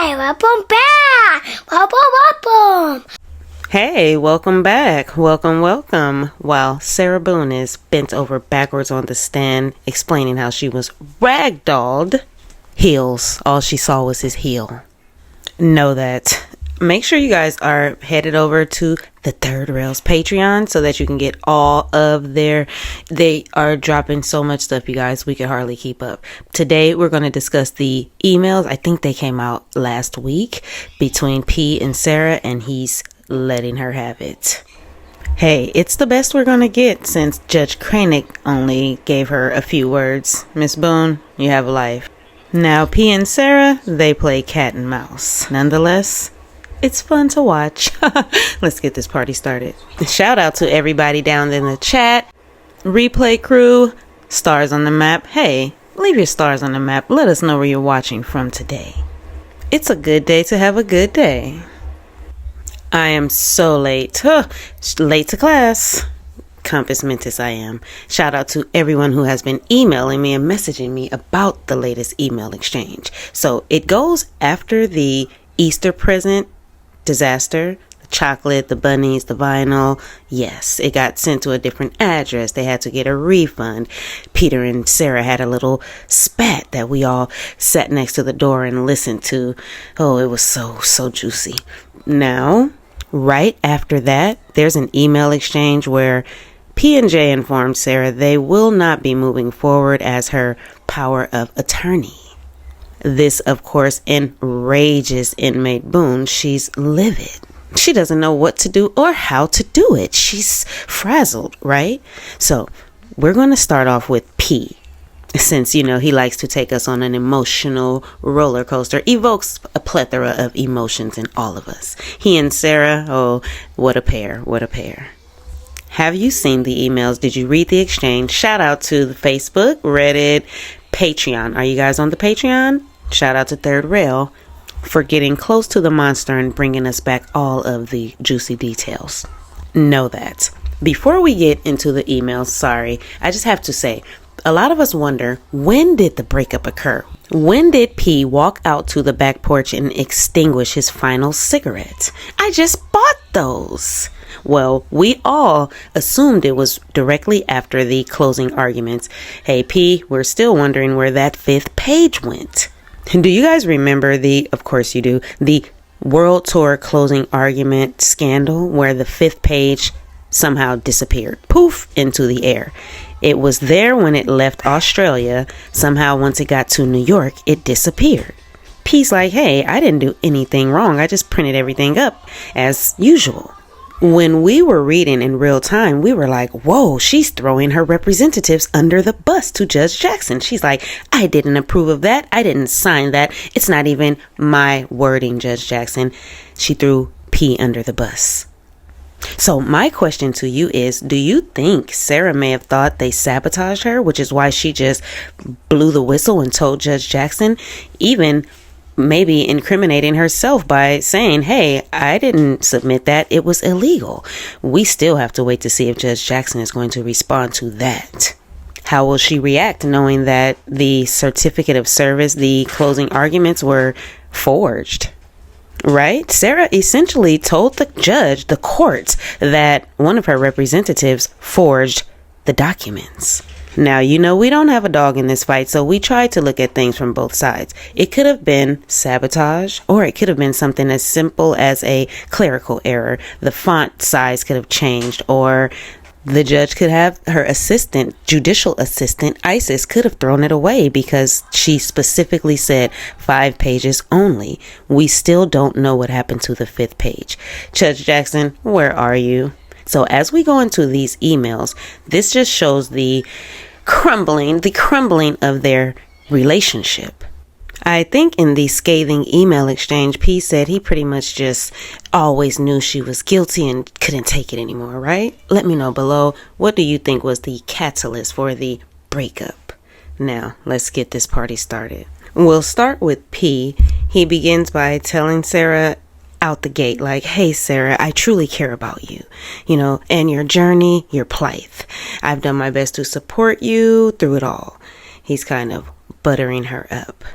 Welcome back! Welcome! Hey, welcome back. Welcome. While Sarah Boone is bent over backwards on the stand, explaining how she was ragdolled. Heels. All she saw was his heel. Know that. Make sure you guys are headed over to the Third Rail's Patreon so that you can get all of they are dropping so much stuff, you guys, we could hardly keep up. Today, we're going to discuss the emails. I think they came out last week between P and Sarah, and he's letting her have it. Hey, it's the best we're going to get since Judge Cranick only gave her a few words. Miss Boone, you have a life. Now, P and Sarah, they play cat and mouse. Nonetheless, it's fun to watch. Let's get this party started. Shout out to everybody down in the chat. Replay crew, stars on the map. Hey, leave your stars on the map. Let us know where you're watching from today. It's a good day to have a good day. I am so late. Late to class. Compass Mentis I am. Shout out to everyone who has been emailing me and messaging me about the latest email exchange. So it goes after the Easter present disaster, the chocolate, the bunnies, the vinyl. Yes, it got sent to a different address. They had to get a refund. Peter and Sarah had a little spat that we all sat next to the door and listened to. Oh, it was so juicy. Now, right after that, there's an email exchange where P&J informed Sarah they will not be moving forward as her power of attorney. This, of course, enrages inmate Boone. She's livid. She doesn't know what to do or how to do it. She's frazzled, right? So we're going to start off with P. Since, he likes to take us on an emotional roller coaster, evokes a plethora of emotions in all of us. He and Sarah, oh, what a pair. Have you seen the emails? Did you read the exchange? Shout out to the Facebook, Reddit, Patreon. Are you guys on the Patreon? Shout out to Third Rail for getting close to the monster and bringing us back all of the juicy details. Know that. Before we get into the emails, sorry, I just have to say, a lot of us wonder, when did the breakup occur? When did P walk out to the back porch and extinguish his final cigarette? I just bought those. Well, we all assumed it was directly after the closing arguments. Hey, P, we're still wondering where that 5th page went. Do you guys remember of course you do, the World Tour closing argument scandal where the 5th page somehow disappeared, poof, into the air? It was there when it left Australia. Somehow once it got to New York, it disappeared. P's like, hey, I didn't do anything wrong. I just printed everything up as usual. When we were reading in real time, we were like, whoa, she's throwing her representatives under the bus to Judge Jackson. She's like, I didn't approve of that. I didn't sign that. It's not even my wording, Judge Jackson. She threw P under the bus. So my question to you is, do you think Sarah may have thought they sabotaged her, which is why she just blew the whistle and told Judge Jackson, even maybe incriminating herself by saying, hey, I didn't submit that. It was illegal. We still have to wait to see if Judge Jackson is going to respond to that. How will she react knowing that the certificate of service, the closing arguments were forged? Right? Sarah essentially told the court, that one of her representatives forged the documents. Now, we don't have a dog in this fight, so we tried to look at things from both sides. It could have been sabotage, or it could have been something as simple as a clerical error. The font size could have changed, or the judge could have her assistant, judicial assistant, Isis, could have thrown it away because she specifically said 5 pages only. We still don't know what happened to the 5th page. Judge Jackson, where are you? So as we go into these emails, this just shows the crumbling of their relationship. I think in the scathing email exchange, P said he pretty much just always knew she was guilty and couldn't take it anymore, right? Let me know below. What do you think was the catalyst for the breakup? Now, let's get this party started. We'll start with P. He begins by telling Sarah out the gate, like, hey, Sarah, I truly care about you, and your journey, your plight. I've done my best to support you through it all. He's kind of buttering her up.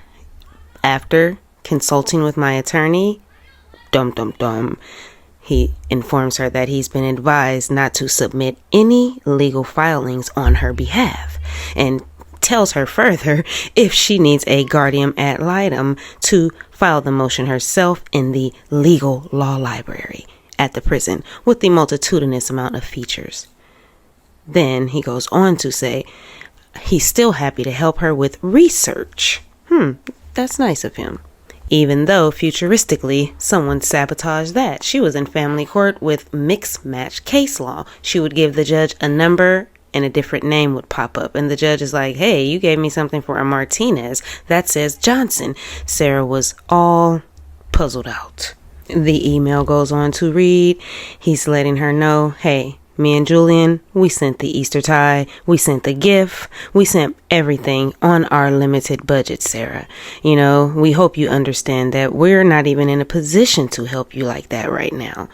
After consulting with my attorney? Dum dum dum. He informs her that he's been advised not to submit any legal filings on her behalf, and tells her further if she needs a guardian ad litem to file the motion herself in the legal law library at the prison with the multitudinous amount of features. Then he goes on to say he's still happy to help her with research. That's nice of him. Even though futuristically someone sabotaged that. She was in family court with mixed match case law. She would give the judge a number and a different name would pop up. And the judge is like, hey, you gave me something for a Martinez that says Johnson. Sarah was all puzzled out. The email goes on to read, he's letting her know, hey, me and Julian, we sent the Easter tie, we sent the gift, we sent everything on our limited budget, Sarah. You know, we hope you understand that we're not even in a position to help you like that right now.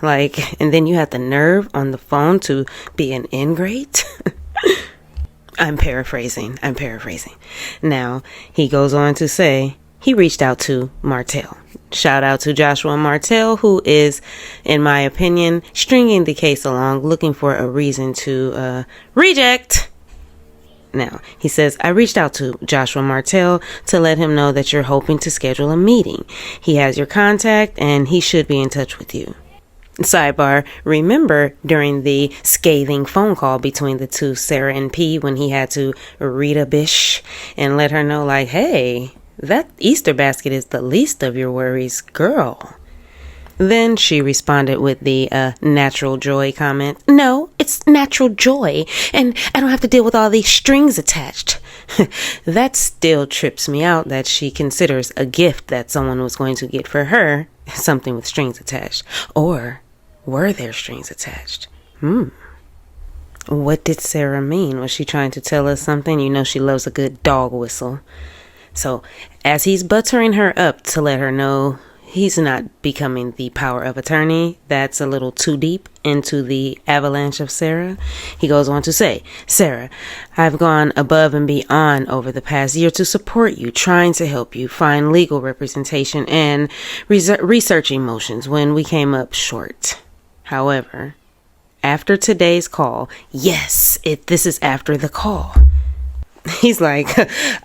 And then you have the nerve on the phone to be an ingrate? I'm paraphrasing. Now, he goes on to say he reached out to Martell. Shout out to Joshua Martell, who is, in my opinion, stringing the case along, looking for a reason to reject. Now, he says, I reached out to Joshua Martell to let him know that you're hoping to schedule a meeting. He has your contact and he should be in touch with you. Sidebar, remember during the scathing phone call between the two, Sarah and P, when he had to read a bish and let her know, like, hey, that Easter basket is the least of your worries, girl. Then she responded with the natural joy comment. No, it's natural joy, and I don't have to deal with all these strings attached. That still trips me out that she considers a gift that someone was going to get for her something with strings attached. Or were there strings attached? What did Sarah mean? Was she trying to tell us something? You know she loves a good dog whistle. So as he's buttering her up to let her know he's not becoming the power of attorney, that's a little too deep into the avalanche of Sarah, he goes on to say, Sarah, I've gone above and beyond over the past year to support you, trying to help you find legal representation and researching motions when we came up short. However, after today's call, yes, this is after the call. He's like,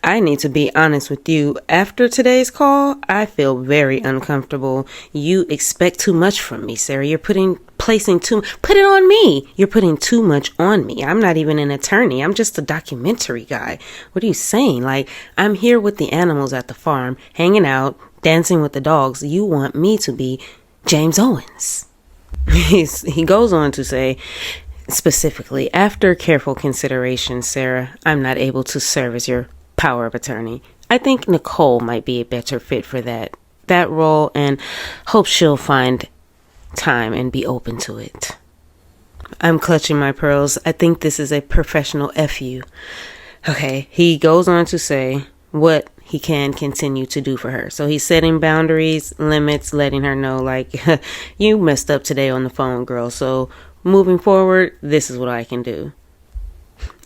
I need to be honest with you. After today's call, I feel very uncomfortable. You expect too much from me, Sarah. You're put it on me. You're putting too much on me. I'm not even an attorney. I'm just a documentary guy. What are you saying? Like, I'm here with the animals at the farm, hanging out, dancing with the dogs. You want me to be James Owens. He goes on to say, specifically, after careful consideration, Sarah, I'm not able to serve as your power of attorney. I think Nicole might be a better fit for that role, and hope she'll find time and be open to it. I'm clutching my pearls. I think this is a professional FU. Okay, he goes on to say what he can continue to do for her. So he's setting boundaries, limits, letting her know, like, you messed up today on the phone, girl. So moving forward, this is what I can do.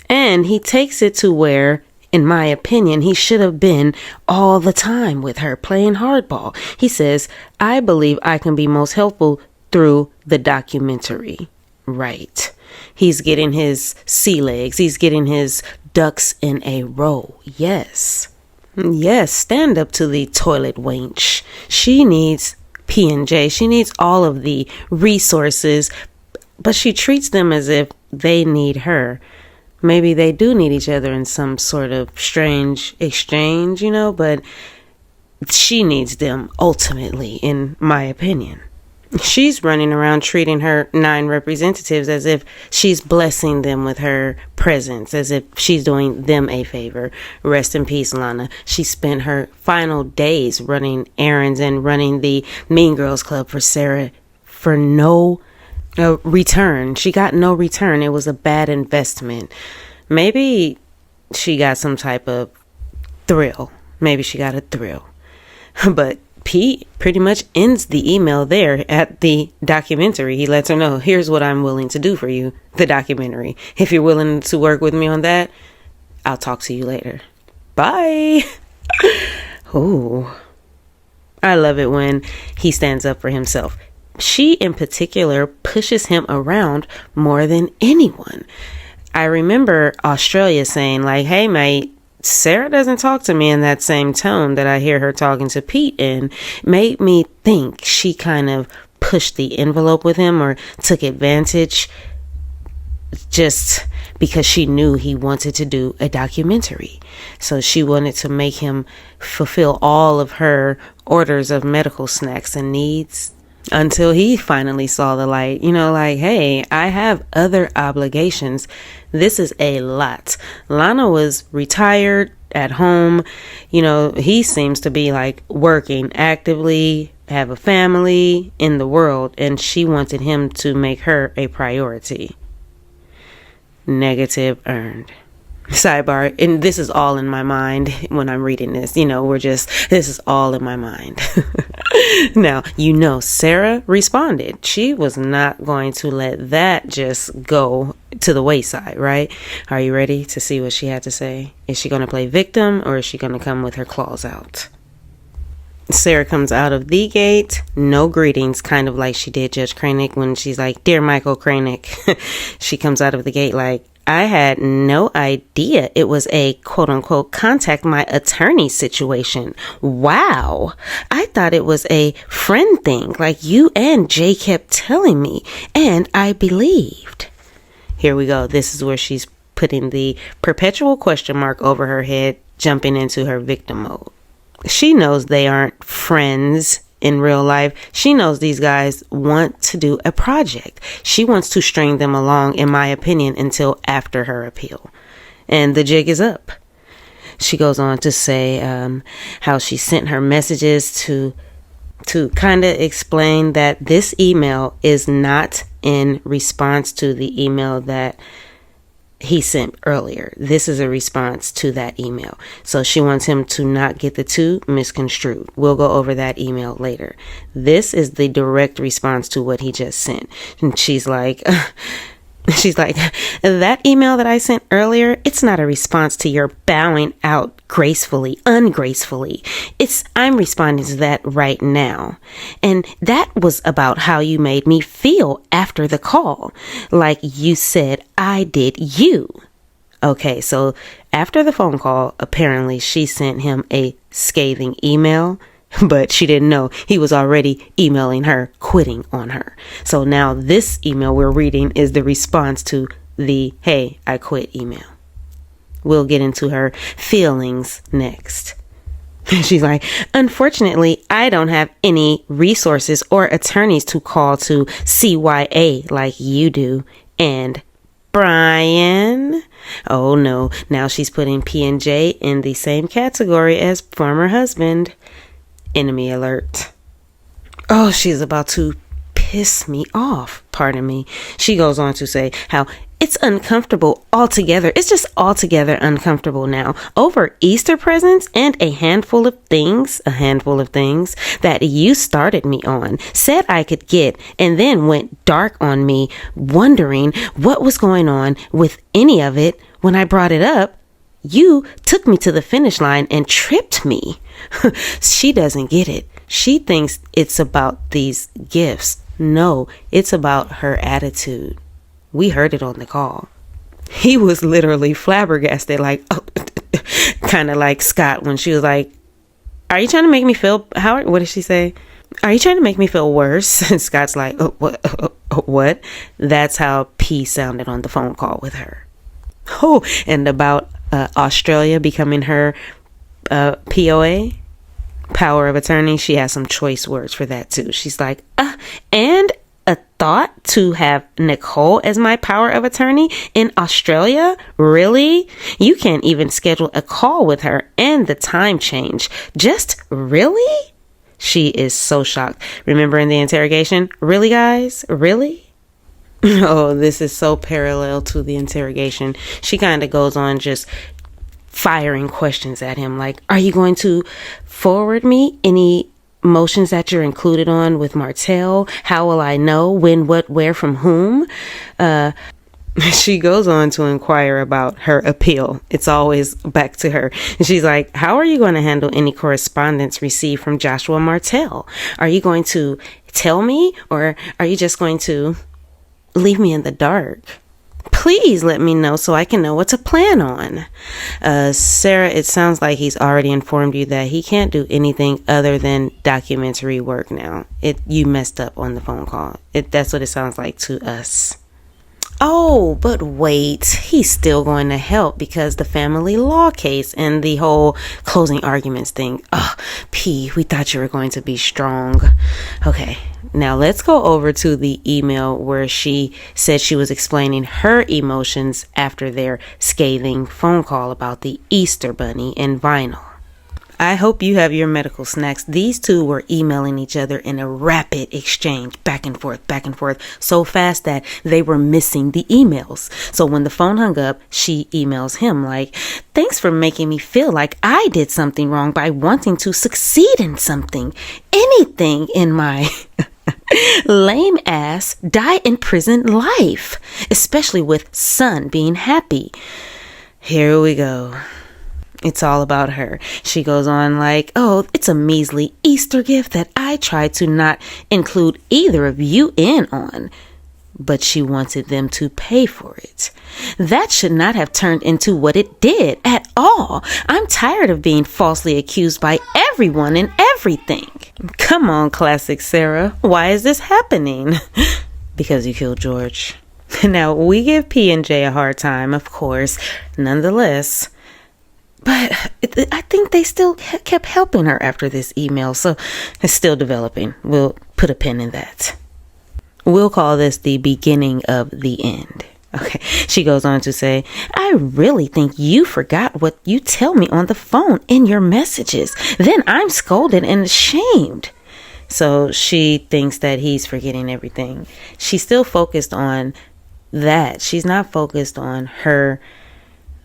And he takes it to where, in my opinion, he should have been all the time with her, playing hardball. He says, I believe I can be most helpful through the documentary. Right. He's getting his sea legs. He's getting his ducks in a row. Yes, stand up to the toilet wench. She needs P&J. She needs all of the resources, but she treats them as if they need her. Maybe they do need each other in some sort of strange exchange, but she needs them ultimately, in my opinion. She's running around treating her 9 representatives as if she's blessing them with her presence, as if she's doing them a favor. Rest in peace, Lana. She spent her final days running errands and running the Mean Girls Club for Sarah for no return. She got no return. It was a bad investment. Maybe she got some type of thrill. Maybe she got a thrill. But Pete pretty much ends the email there at the documentary. He lets her know, here's what I'm willing to do for you, the documentary. If you're willing to work with me on that, I'll talk to you later. Bye. Ooh. I love it when he stands up for himself. She, in particular, pushes him around more than anyone. I remember Australia saying, like, hey, mate, Sarah doesn't talk to me in that same tone that I hear her talking to Pete in. Made me think she kind of pushed the envelope with him or took advantage just because she knew he wanted to do a documentary. So she wanted to make him fulfill all of her orders of medical snacks and needs until he finally saw the light. You know, like, hey, I have other obligations. This is a lot. Lana was retired at home. You know, he seems to be like working actively, have a family in the world, and she wanted him to make her a priority. Negative earned. Sidebar, and this is all in my mind when I'm reading this. You know, this is all in my mind. Now, you know, Sarah responded. She was not going to let that just go to the wayside, right? Are you ready to see what she had to say? Is she going to play victim or is she going to come with her claws out? Sarah comes out of the gate, no greetings, kind of like she did Judge Cranick when she's like, "Dear Michael Cranick." She comes out of the gate like, "I had no idea it was a quote unquote contact my attorney situation. Wow. I thought it was a friend thing like you and Jay kept telling me, and I believed." Here we go. This is where she's putting the perpetual question mark over her head, jumping into her victim mode. She knows they aren't friends in real life. She knows these guys want to do a project. She wants to string them along, in my opinion, until after her appeal. And the jig is up. She goes on to say how she sent her messages to kind of explain that this email is not in response to the email that he sent earlier. This is a response to that email. So she wants him to not get the two misconstrued. We'll go over that email later. This is the direct response to what he just sent. And she's like, that email that I sent earlier, it's not a response to your bowing out gracefully, ungracefully. I'm responding to that right now. And that was about how you made me feel after the call. Like you said, I did you. Okay, so after the phone call, apparently she sent him a scathing email, but she didn't know he was already emailing her, quitting on her. So now this email we're reading is the response to the "Hey, I quit" email. We'll get into her feelings next. She's like, "Unfortunately, I don't have any resources or attorneys to call to CYA like you do. And Brian." Oh no, now she's putting P&J in the same category as former husband. Enemy alert. Oh, she's about to piss me off. Pardon me. She goes on to say how it's uncomfortable altogether. It's just altogether uncomfortable now over Easter presents and a handful of things that you started me on, said I could get, and then went dark on me, wondering what was going on with any of it. When I brought it up, you took me to the finish line and tripped me. She doesn't get it. She thinks it's about these gifts. No, it's about her attitude. We heard it on the call. He was literally flabbergasted, like, kind of like Scott when she was like, "Are you trying to make me feel, Howard?" What did she say? "Are you trying to make me feel worse?" And Scott's like, what? That's how P sounded on the phone call with her. Oh, and about Australia becoming her POA, power of attorney. She has some choice words for that too. She's like, and a thought to have Nicole as my power of attorney in Australia? Really? You can't even schedule a call with her, and the time change. Just really? She is so shocked. Remember in the interrogation? Really, guys? Really? Oh, this is so parallel to the interrogation. She kind of goes on just firing questions at him like, "Are you going to forward me any motions that you're included on with Martell? How will I know when, what, where, from whom?" She goes on to inquire about her appeal. It's always back to her. And she's like, how are you going to handle any correspondence received from Joshua Martell? Are you going to tell me, or are you just going to leave me in the dark? Please let me know so I can know what to plan on. Sarah, it sounds like he's already informed you that he can't do anything other than documentary work now. You messed up on the phone call. That's what it sounds like to us. Oh, but wait, he's still going to help because the family law case and the whole closing arguments thing. Oh, P, we thought you were going to be strong. Okay, now let's go over to the email where she said she was explaining her emotions after their scathing phone call about the Easter Bunny and vinyl. I hope you have your medical snacks. These two were emailing each other in a rapid exchange, back and forth, so fast that they were missing the emails. So when the phone hung up, she emails him like, thanks for making me feel like I did something wrong by wanting to succeed in something. Anything in my lame ass die in prison life, especially with son being happy. Here we go. It's all about her. She goes on like, oh, it's a measly Easter gift that I tried to not include either of you in on. But she wanted them to pay for it. That should not have turned into what it did at all. I'm tired of being falsely accused by everyone and everything. Come on, classic Sarah. Why is this happening? Because you killed George. Now, we give P and J a hard time, of course. Nonetheless, but I think they still kept helping her after this email, so it's still developing. We'll put a pin in that. We'll call this the beginning of the end. Okay, she goes on to say, I really think you forgot what you tell me on the phone in your messages. Then I'm scolded and ashamed. So she thinks that he's forgetting everything. She's still focused on that. She's not focused on her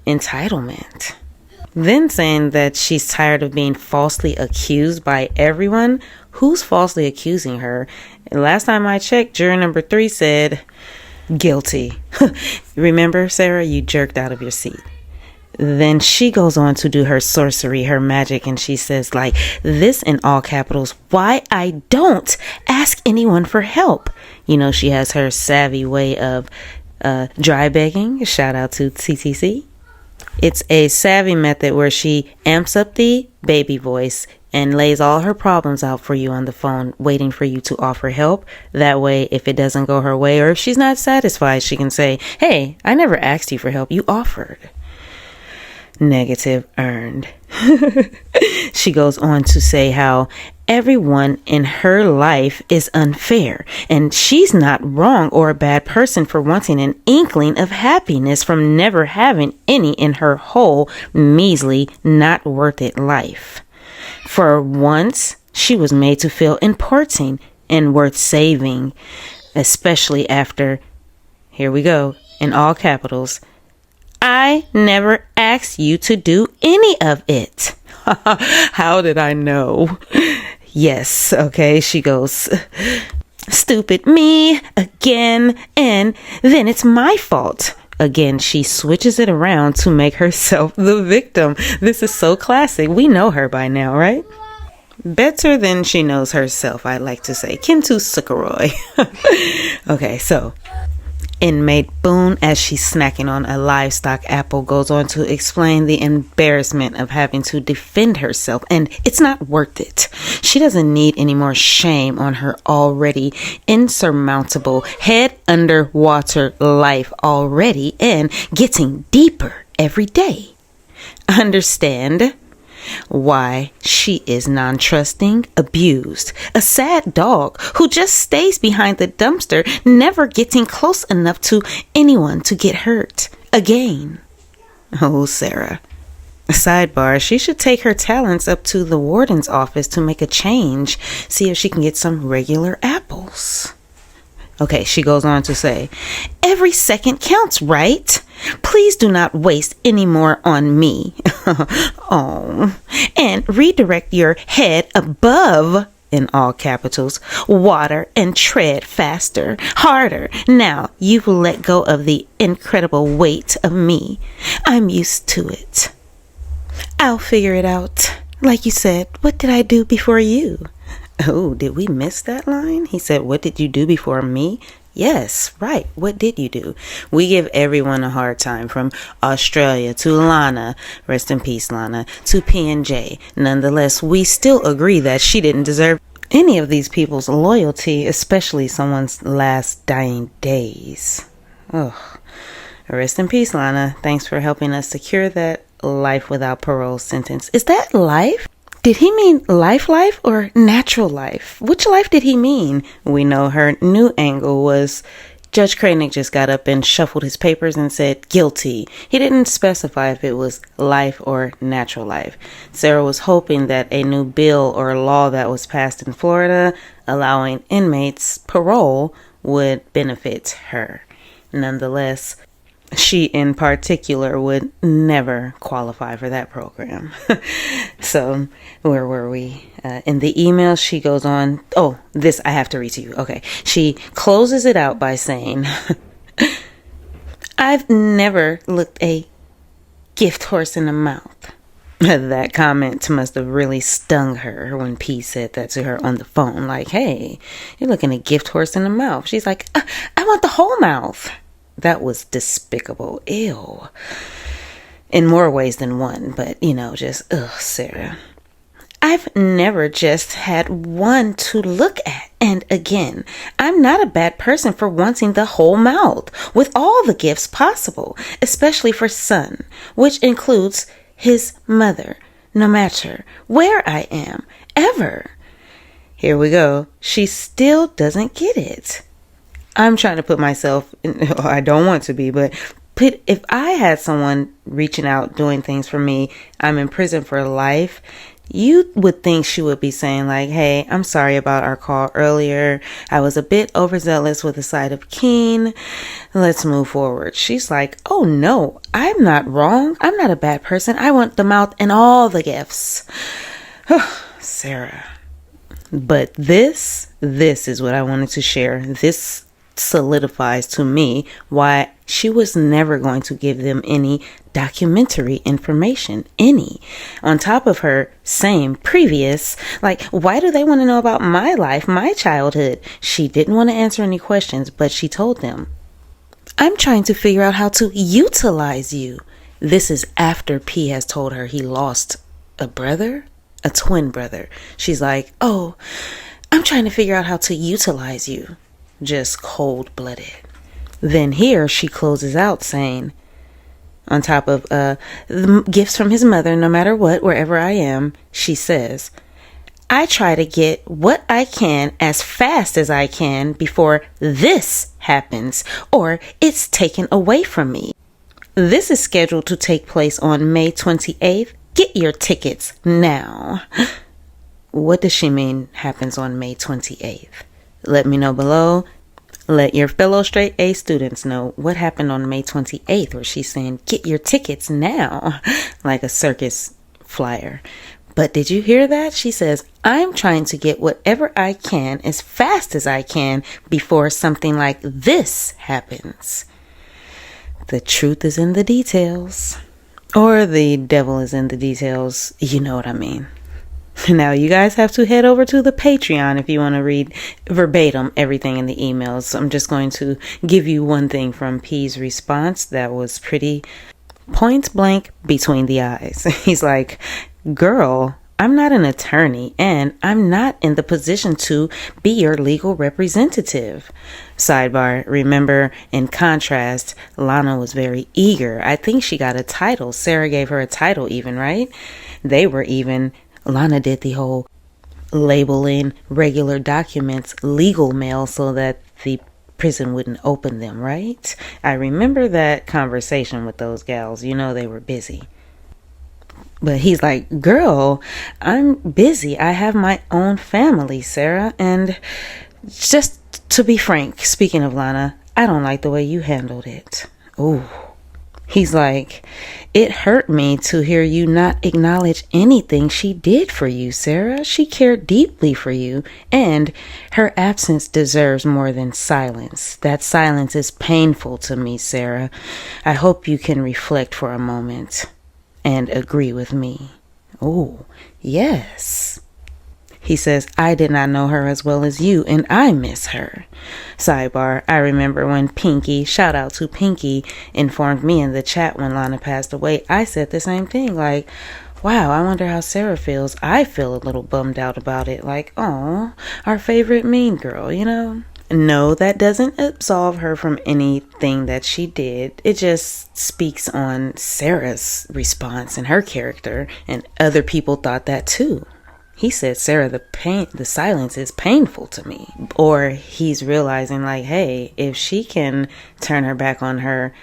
entitlement. Then saying that she's tired of being falsely accused by everyone. Who's falsely accusing her? Last time I checked, juror number 3 said guilty. Remember, Sarah, you jerked out of your seat. Then she goes on to do her sorcery, her magic, and she says like this in all capitals, why I don't ask anyone for help. You know, she has her savvy way of dry begging. Shout out to TTC. It's a savvy method where she amps up the baby voice and lays all her problems out for you on the phone, waiting for you to offer help. That way, if it doesn't go her way or if she's not satisfied, she can say, hey, I never asked you for help. You offered. Negative earned. She goes on to say how everyone in her life is unfair and she's not wrong or a bad person for wanting an inkling of happiness from never having any in her whole measly, not worth it life. For once, she was made to feel important and worth saving, especially after, here we go, in all capitals, I never asked you to do any of it. How did I know? Yes, okay, she goes, stupid me again, and then it's my fault. Again, she switches it around to make herself the victim. This is so classic. We know her by now, right? Better than she knows herself, I'd like to say. Kintu Sukaroy. Okay, so inmate Boone, as she's snacking on a livestock apple, goes on to explain the embarrassment of having to defend herself, and it's not worth it. She doesn't need any more shame on her already insurmountable head underwater life already, and getting deeper every day. Understand why she is non-trusting, abused, a sad dog who just stays behind the dumpster, never getting close enough to anyone to get hurt again. Oh, Sarah. Sidebar, she should take her talents up to the warden's office to make a change, see if she can get some regular apples. Okay, she goes on to say, every second counts, right? Please do not waste any more on me. Oh, and redirect your head above in all capitals, water and tread faster, harder. Now you've let go of the incredible weight of me. I'm used to it. I'll figure it out. Like you said, what did I do before you? Oh, did we miss that line? He said, what did you do before me? Yes, right. What did you do? We give everyone a hard time, from Australia to Lana, rest in peace Lana, to P&J. Nonetheless, we still agree that she didn't deserve any of these people's loyalty, especially someone's last dying days. Oh, rest in peace Lana. Thanks for helping us secure that life without parole sentence. Is that life? Did he mean life or natural life? Which life did he mean? We know her new angle was Judge Kranig just got up and shuffled his papers and said guilty. He didn't specify if it was life or natural life. Sarah was hoping that a new bill or law that was passed in Florida allowing inmates parole would benefit her. Nonetheless, she in particular would never qualify for that program. So where were we? In the email, she goes on. Oh, this I have to read to you. Okay. She closes it out by saying, I've never looked a gift horse in the mouth. That comment must have really stung her when P said that to her on the phone. Like, hey, you're looking a gift horse in the mouth. She's like, I want the whole mouth. That was despicable. Ew. In more ways than one, but just, Sarah. I've never just had one to look at. And again, I'm not a bad person for wanting the whole mouth with all the gifts possible, especially for son, which includes his mother, no matter where I am, ever. Here we go. She still doesn't get it. I'm trying to put myself in, I don't want to be, but if I had someone reaching out, doing things for me, I'm in prison for life, you would think she would be saying like, hey, I'm sorry about our call earlier. I was a bit overzealous with the side of Keen. Let's move forward. She's like, oh no, I'm not wrong. I'm not a bad person. I want the mouth and all the gifts. Sarah. But this is what I wanted to share. This solidifies to me why she was never going to give them any documentary information, any, on top of her same previous, like, why do they want to know about my life, my childhood? She didn't want to answer any questions, but she told them, I'm trying to figure out how to utilize you. This is after P has told her he lost a brother, a twin brother. She's like, oh, I'm trying to figure out how to utilize you. Just cold-blooded. Then here she closes out saying, on top of the gifts from his mother, no matter what, wherever I am, she says, I try to get what I can as fast as I can before this happens, or it's taken away from me. This is scheduled to take place on May 28th. Get your tickets now. What does she mean happens on May 28th? Let me know below. Let your fellow straight A students know what happened on May 28th, where she's saying, get your tickets now, like a circus flyer. But did you hear that? She says, I'm trying to get whatever I can as fast as I can before something like this happens. The truth is in the details. Or the devil is in the details. You know what I mean. Now, you guys have to head over to the Patreon if you want to read verbatim everything in the emails. I'm just going to give you one thing from P's response that was pretty point blank between the eyes. He's like, girl, I'm not an attorney and I'm not in the position to be your legal representative. Sidebar, remember, in contrast, Lana was very eager. I think she got a title. Sarah gave her a title even, right? They were even... Lana did the whole labeling regular documents legal mail so that the prison wouldn't open them, right? I remember that conversation with those gals. They were busy. But he's like, girl, I'm busy. I have my own family, Sarah. And just to be frank, speaking of Lana, I don't like the way you handled it. Ooh. He's like, it hurt me to hear you not acknowledge anything she did for you, Sarah. She cared deeply for you, and her absence deserves more than silence. That silence is painful to me, Sarah. I hope you can reflect for a moment and agree with me. Oh, yes. He says, I did not know her as well as you, and I miss her. Sidebar, I remember when Pinky, shout out to Pinky, informed me in the chat when Lana passed away, I said the same thing, like, wow, I wonder how Sarah feels. I feel a little bummed out about it, like, oh, our favorite mean girl, you know? No, that doesn't absolve her from anything that she did. It just speaks on Sarah's response and her character, and other people thought that too. He said, Sarah, the silence is painful to me. Or he's realizing like, hey, if she can turn her back on her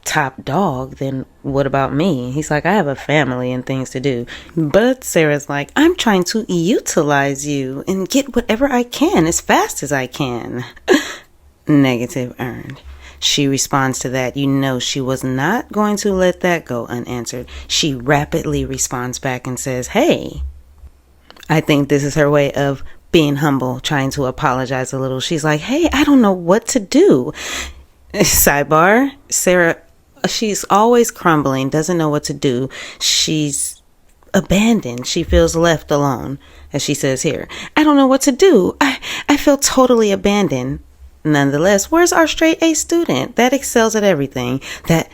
top dog, then what about me? He's like, I have a family and things to do. But Sarah's like, I'm trying to utilize you and get whatever I can as fast as I can. Negative earned. She responds to that. You know, she was not going to let that go unanswered. She rapidly responds back and says, hey, I think this is her way of being humble, trying to apologize a little. She's like, hey, I don't know what to do. Sidebar, Sarah, she's always crumbling, doesn't know what to do. She's abandoned. She feels left alone, as she says here. I don't know what to do. I feel totally abandoned. Nonetheless, where's our straight A student that excels at everything that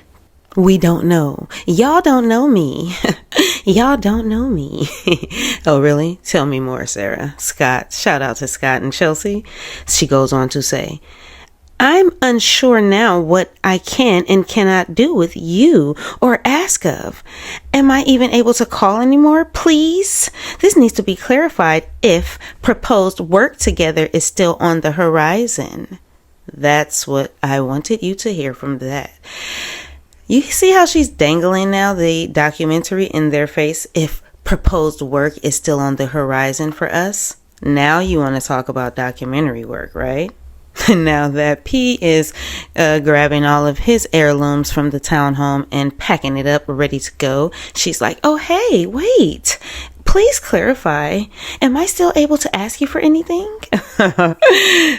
we don't know? Y'all don't know me. Y'all don't know me. Oh, really? Tell me more, Sarah. Scott, shout out to Scott and Chelsea. She goes on to say, I'm unsure now what I can and cannot do with you or ask of. Am I even able to call anymore? Please? This needs to be clarified if proposed work together is still on the horizon. That's what I wanted you to hear from that. You see how she's dangling now the documentary in their face if proposed work is still on the horizon for us? Now you want to talk about documentary work, right? Now that P is grabbing all of his heirlooms from the townhome and packing it up ready to go, she's like, oh, hey, wait. Please clarify. Am I still able to ask you for anything?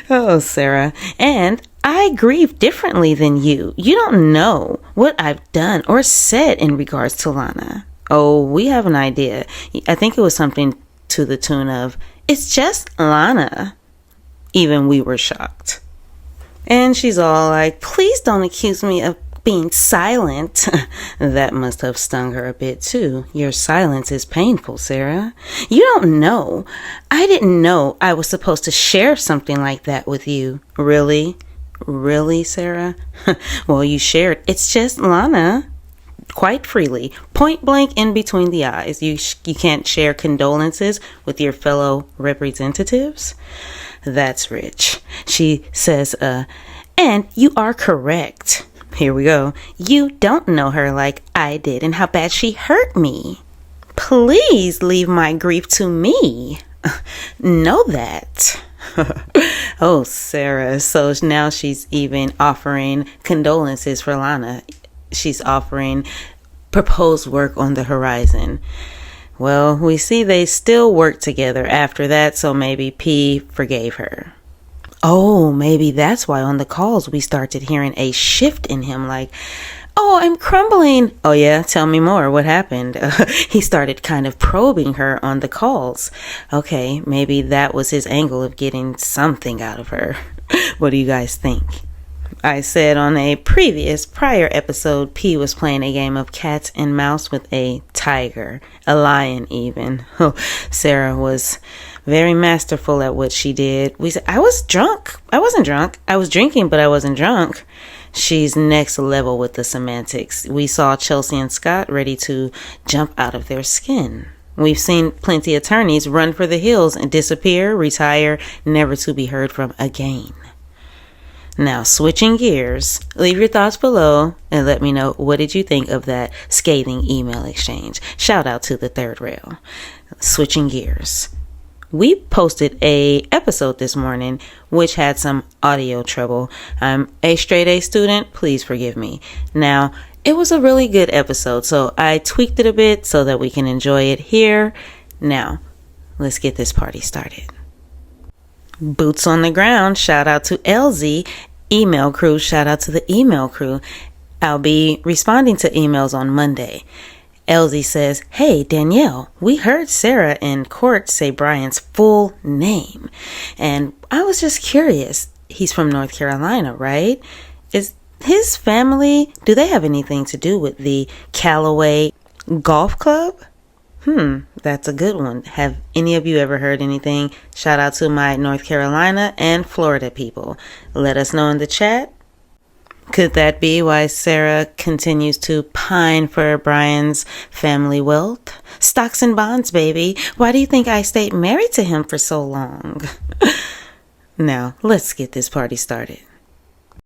Oh, Sarah. And I grieve differently than you. You don't know what I've done or said in regards to Lana. Oh, we have an idea. I think it was something to the tune of, it's just Lana. Even we were shocked. And she's all like, please don't accuse me of being silent. That must have stung her a bit too. Your silence is painful, Sarah. You don't know. I didn't know I was supposed to share something like that with you. Really? Really, Sarah? Well, you shared. It's just Lana. Quite freely. Point blank in between the eyes. You can't share condolences with your fellow representatives? That's rich. She says, and you are correct. Here we go. You don't know her like I did and how bad she hurt me. Please leave my grief to me. Know that. Oh, Sarah. So now she's even offering condolences for Lana. She's offering proposed work on the horizon. Well, we see they still work together after that, so maybe P forgave her. Oh, maybe that's why on the calls we started hearing a shift in him, like, oh, I'm crumbling. Oh, yeah, tell me more. What happened? He started kind of probing her on the calls. Okay, maybe that was his angle of getting something out of her. What do you guys think? I said on a prior episode, P was playing a game of cats and mouse with a tiger, a lion even. Oh, Sarah was very masterful at what she did. We said, I was drunk. I wasn't drunk. I was drinking, but I wasn't drunk. She's next level with the semantics. We saw Chelsea and Scott ready to jump out of their skin. We've seen plenty of attorneys run for the hills and disappear, retire, never to be heard from again. Now, switching gears, leave your thoughts below and let me know what did you think of that scathing email exchange. Shout out to the third rail. Switching gears. We posted a episode this morning which had some audio trouble. I'm a straight A student. Please forgive me. Now, It was a really good episode, so I tweaked it a bit so that we can enjoy it here. Now, let's get this party started. Boots on the ground, shout out to LZ. Email crew, shout out to the email crew. I'll be responding to emails on Monday. LZ says, "Hey, Danielle, we heard Sarah in court say Brian's full name. And I was just curious. He's from North Carolina, right? Is his family, do they have anything to do with the Callaway Golf Club?" That's a good one. Have any of you ever heard anything? Shout out to my North Carolina and Florida people. Let us know in the chat. Could that be why Sarah continues to pine for Brian's family wealth? Stocks and bonds, baby. Why do you think I stayed married to him for so long? Now, let's get this party started.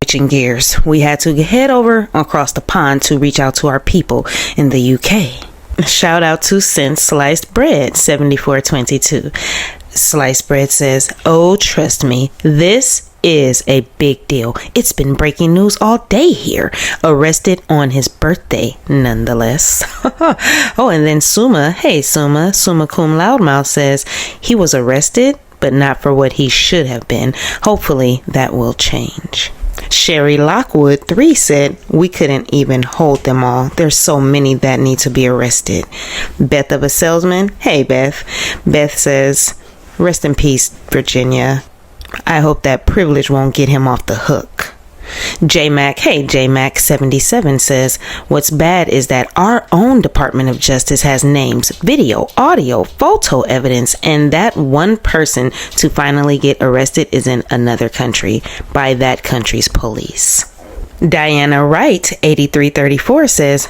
Switching gears, we had to head over across the pond to reach out to our people in the UK. Shout out to Since Sliced Bread 7422. Sliced Bread says, "Oh, trust me, this is a big deal. It's been breaking news all day here. Arrested on his birthday, nonetheless." Oh, and then Summa Cum Loudmouth says he was arrested, but not for what he should have been. Hopefully that will change. Sherry Lockwood 3 said, "We couldn't even hold them all. There's so many that need to be arrested." Beth of a Salesman, hey Beth. Beth says, "Rest in peace, Virginia. I hope that privilege won't get him off the hook." J-Mac, hey J-Mac77 says, "What's bad is that our own Department of Justice has names, video, audio, photo evidence, and that one person to finally get arrested is in another country by that country's police." Diana Wright 8334 says,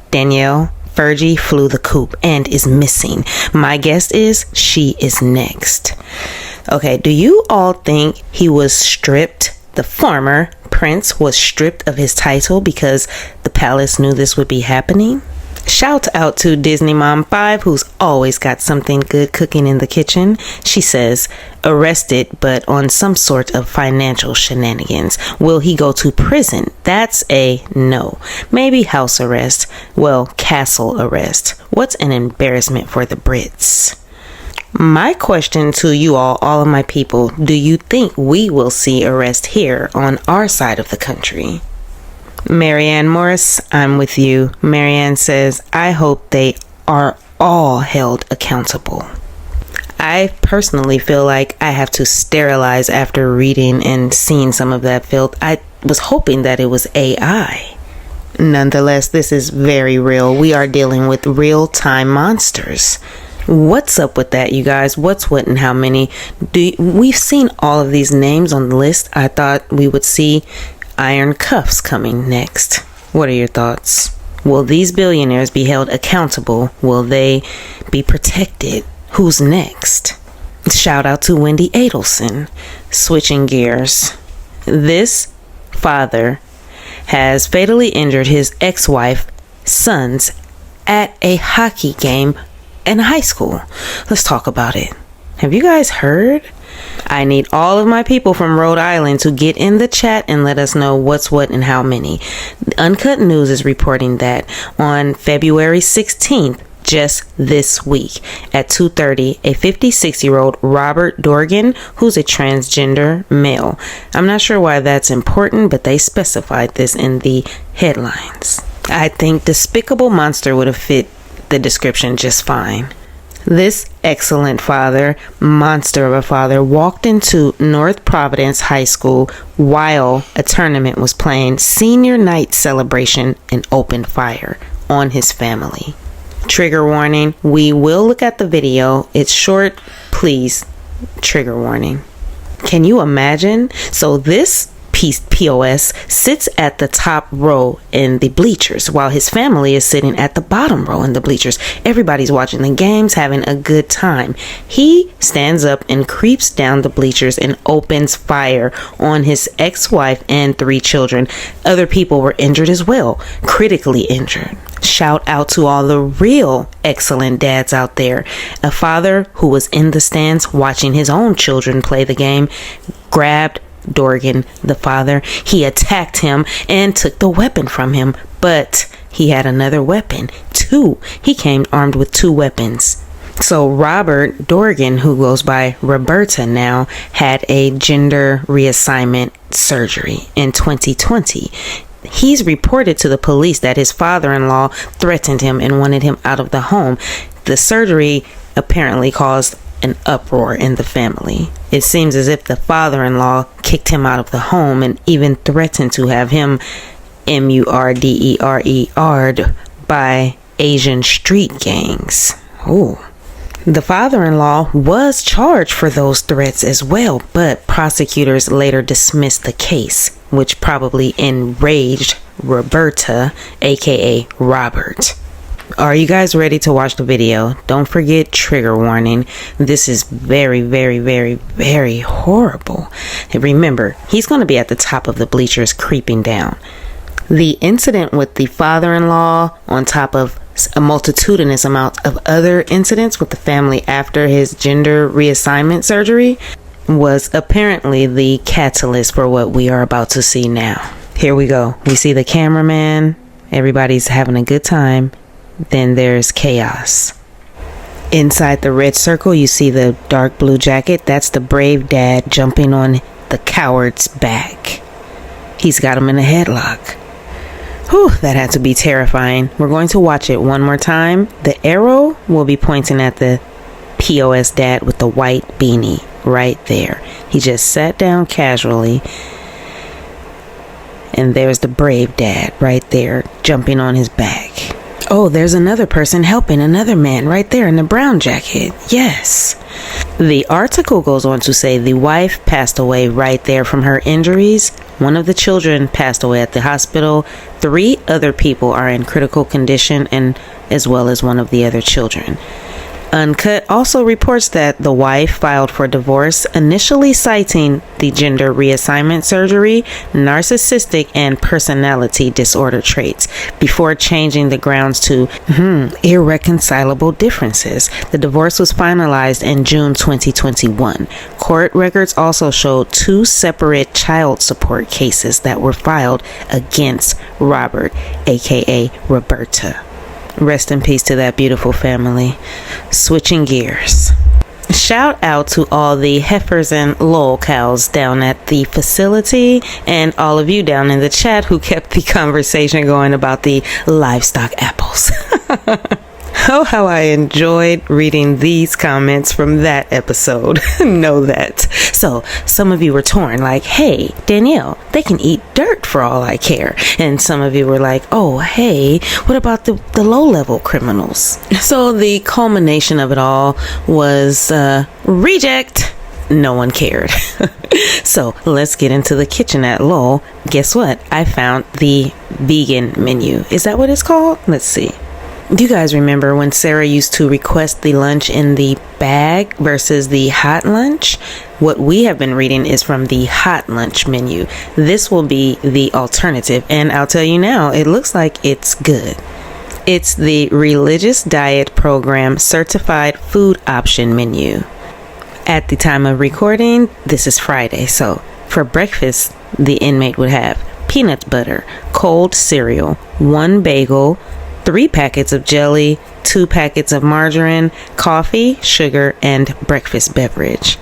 "Danielle, Fergie flew the coop and is missing. My guess is she is next." Okay, do you all think he was stripped? The former prince was stripped of his title because the palace knew this would be happening? Shout out to Disney Mom 5, who's always got something good cooking in the kitchen. She says, "Arrested, but on some sort of financial shenanigans. Will he go to prison?" That's a no. Maybe house arrest. Well, castle arrest. What's an embarrassment for the Brits? My question to you all of my people, do you think we will see arrest here on our side of the country? Marianne Morris, I'm with you. Marianne says, "I hope they are all held accountable." I personally feel like I have to sterilize after reading and seeing some of that filth. I was hoping that it was AI. Nonetheless, this is very real. We are dealing with real-time monsters. What's up with that, you guys? What's what and how many? We've seen all of these names on the list. I thought we would see iron cuffs coming next. What are your thoughts? Will these billionaires be held accountable? Will they be protected? Who's next? Shout out to Wendy Adelson. Switching gears. This father has fatally injured his ex-wife's sons at a hockey game in high school. Let's talk about it. Have you guys heard? I need all of my people from Rhode Island to get in the chat and let us know what's what and how many. Uncut News is reporting that on February 16th, just this week at 2:30, a 56-year-old Robert Dorgan, who's a transgender male. I'm not sure why that's important, but they specified this in the headlines. I think Despicable Monster would have fit the description just fine. This excellent father, monster of a father, walked into North Providence High School while a tournament was playing, senior night celebration, and opened fire on his family. Trigger warning, we will look at the video. It's short, please. Trigger warning. Can you imagine? So this POS sits at the top row in the bleachers while his family is sitting at the bottom row in the bleachers. Everybody's watching the games, having a good time. He stands up and creeps down the bleachers and opens fire on his ex-wife and 3 children. Other people were injured as well, critically injured. Shout out to all the real excellent dads out there. A father who was in the stands watching his own children play the game grabbed Dorgan, the father. He attacked him and took the weapon from him, but he had another weapon. Two. He came armed with two weapons. So Robert Dorgan, who goes by Roberta now, had a gender reassignment surgery in 2020. He's reported to the police that his father-in-law threatened him and wanted him out of the home. The surgery apparently caused an uproar in the family. It seems as if the father-in-law kicked him out of the home and even threatened to have him murdered by Asian street gangs. Ooh. The father-in-law was charged for those threats as well, but prosecutors later dismissed the case, which probably enraged Roberta, aka Robert. Are you guys ready to watch the video? Don't forget, trigger warning. This is very, very, very, very horrible. And remember, he's going to be at the top of the bleachers creeping down. The incident with the father-in-law, on top of a multitudinous amount of other incidents with the family after his gender reassignment surgery, was apparently the catalyst for what we are about to see now. Here we go. We see the cameraman. Everybody's having a good time. Then there's chaos. Inside the red circle, you see the dark blue jacket. That's the brave dad jumping on the coward's back. He's got him in a headlock. Whew, that had to be terrifying. We're going to watch it one more time. The arrow will be pointing at the POS dad with the white beanie right there. He just sat down casually. And there's the brave dad right there jumping on his back. Oh, there's another person helping another man right there in the brown jacket. Yes. The article goes on to say the wife passed away right there from her injuries. One of the children passed away at the hospital. 3 other people are in critical condition, and as well as one of the other children. Uncut also reports that the wife filed for divorce, initially citing the gender reassignment surgery, narcissistic and personality disorder traits, before changing the grounds to irreconcilable differences. The divorce was finalized in June 2021. Court records also showed 2 separate child support cases that were filed against Robert, aka Roberta. Rest in peace to that beautiful family. Switching gears. Shout out to all the heifers and lol cows down at the facility, and all of you down in the chat who kept the conversation going about the livestock apples. Oh, how I enjoyed reading these comments from that episode. Know that. So, some of you were torn, like, hey, Danielle, they can eat dirt for all I care. And some of you were like, oh, hey, what about the low-level criminals? So, the culmination of it all was reject. No one cared. So, let's get into the kitchen at Lowell. Guess what? I found the vegan menu. Is that what it's called? Let's see. Do you guys remember when Sarah used to request the lunch in the bag versus the hot lunch? What we have been reading is from the hot lunch menu. This will be the alternative, and I'll tell you now, it looks like it's good. It's the Religious Diet Program Certified Food Option menu. At the time of recording, this is Friday, so for breakfast, the inmate would have peanut butter, cold cereal, 1 bagel, 3 packets of jelly, 2 packets of margarine, coffee, sugar, and breakfast beverage.